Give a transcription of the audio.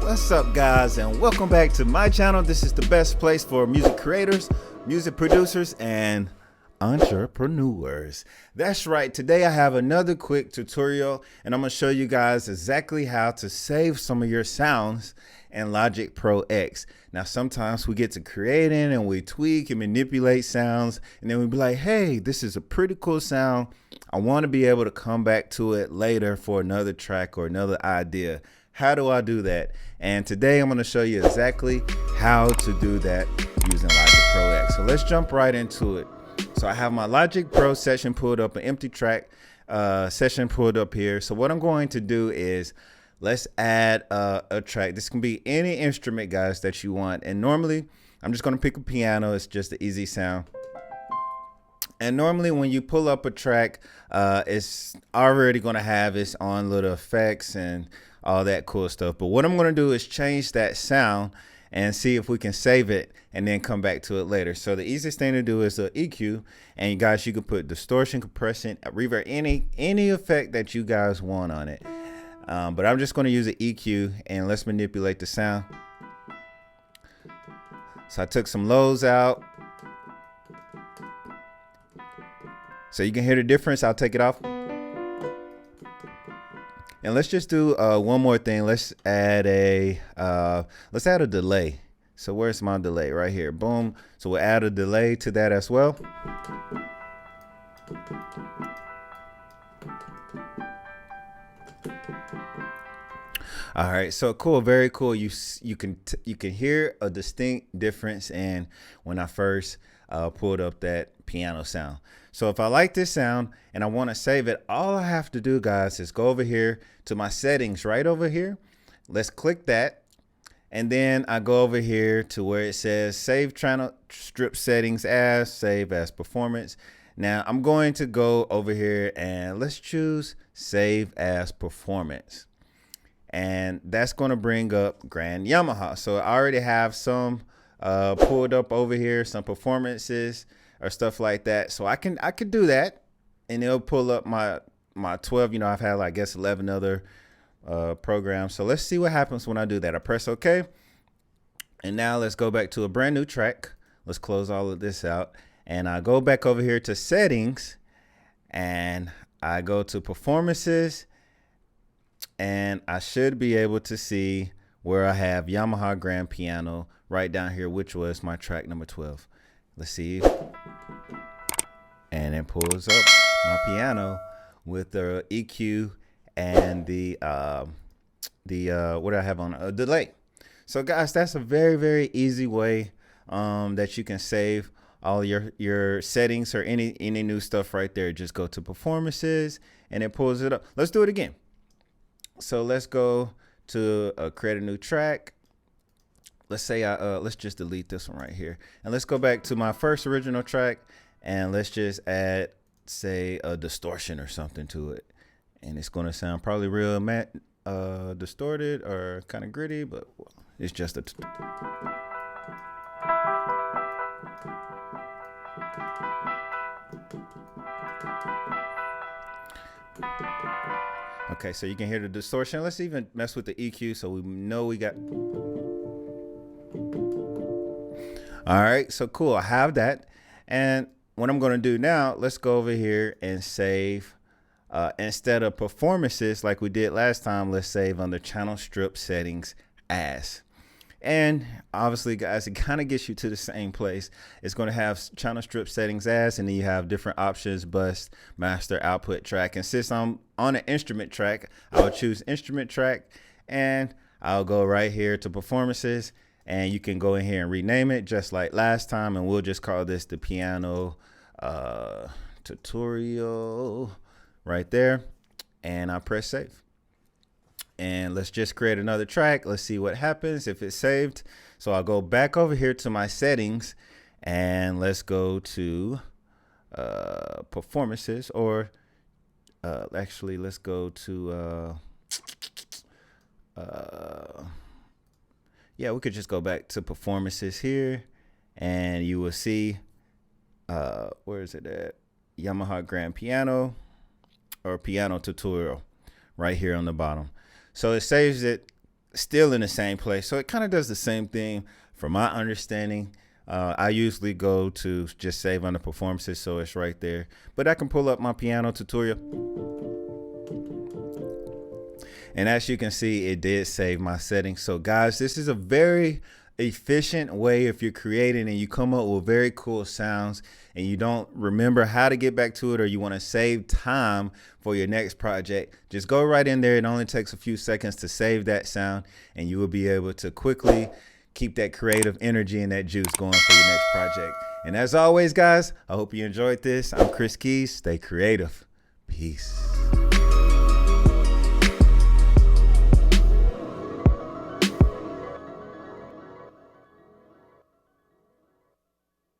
What's up, guys, and welcome back to my channel. This is the best place for music creators, music producers, and entrepreneurs. That's right. Today I have another quick tutorial, and I'm going to show you guys exactly how to save some of your sounds in Logic Pro X. Now, sometimes we get to creating and we tweak and manipulate sounds, and then we be like, hey, this is a pretty cool sound. I want to be able to come back to it later for another track or another idea. How do I do that? And today I'm going to show you exactly how to do that using Logic Pro X. So let's jump right into it. So I have my Logic Pro session pulled up, an empty track session pulled up here. So what I'm going to do is let's add a track. This can be any instrument, guys, that you want. And normally I'm just going to pick a piano. It's just an easy sound. And normally when you pull up a track, it's already going to have its own little effects and all that cool stuff. But what I'm going to do is change that sound and see if we can save it and then come back to it later. So the easiest thing to do is the EQ, and you guys, you can put distortion, compression, reverb, any effect that you guys want on it. But I'm just going to use the EQ, and let's manipulate the sound. So I took some lows out. So you can hear the difference. I'll take it off. And let's just do one more thing. Let's add a delay. So where's my delay? Right here. Boom. So we'll add a delay to that as well. All right, so cool, very cool. You can hear a distinct difference in when I first pulled up that piano sound. So if I like this sound and I want to save it, all I have to do, guys, is go over here to my settings right over here. Let's click that. And then I go over here to where it says save channel strip settings as, save as performance. Now I'm going to go over here and let's choose save as performance. And that's going to bring up Grand Yamaha. So I already have some pulled up over here, some performances or stuff like that. So I could do that, and it'll pull up my 12. You know, I've had, I guess, 11 other programs. So let's see what happens when I do that. I press OK, and now let's go back to a brand new track. Let's close all of this out, and I go back over here to settings, and I go to performances, and I should be able to see where I have Yamaha Grand Piano right down here, which was my track number 12. Let's see. And it pulls up my piano with the EQ and the what do I have on a delay. So guys, that's a very, very easy way that you can save all your settings or any new stuff right there. Just go to performances and it pulls it up. Let's do it again. So let's go to create a new track. Let's say let's just delete this one right here, and let's go back to my first original track, and let's just add, say, a distortion or something to it, and it's going to sound probably real distorted or kind of gritty, but it's just a okay, so you can hear the distortion. Let's even mess with the EQ so we know we got. All right, so cool. I have that. And what I'm going to do now, let's go over here and save. Instead of performances like we did last time, let's save under channel strip settings as. And obviously, guys, it kind of gets you to the same place. It's going to have channel strip settings as, and then you have different options: bus, master, output, track. And since I'm on an instrument track, I will choose instrument track, and I'll go right here to performances, and you can go in here and rename it just like last time, and we'll just call this the piano tutorial right there, and I press save. And let's just create another track. Let's see what happens if it's saved. So I'll go back over here to my settings, and let's go to performances, or actually let's go to yeah, we could just go back to performances here, and you will see where is it at? Yamaha Grand Piano or Piano Tutorial right here on the bottom. So it saves it still in the same place. So it kind of does the same thing from my understanding. I usually go to just save under performances, so it's right there. But I can pull up my piano tutorial. And as you can see, it did save my settings. So guys, this is a very efficient way if you're creating and you come up with very cool sounds and you don't remember how to get back to it, or you want to save time for your next project. Just go right in there. It only takes a few seconds to save that sound, and you will be able to quickly keep that creative energy and that juice going for your next project. And as always, guys, I hope you enjoyed this. I'm Kris KeyZ. Stay creative. Peace.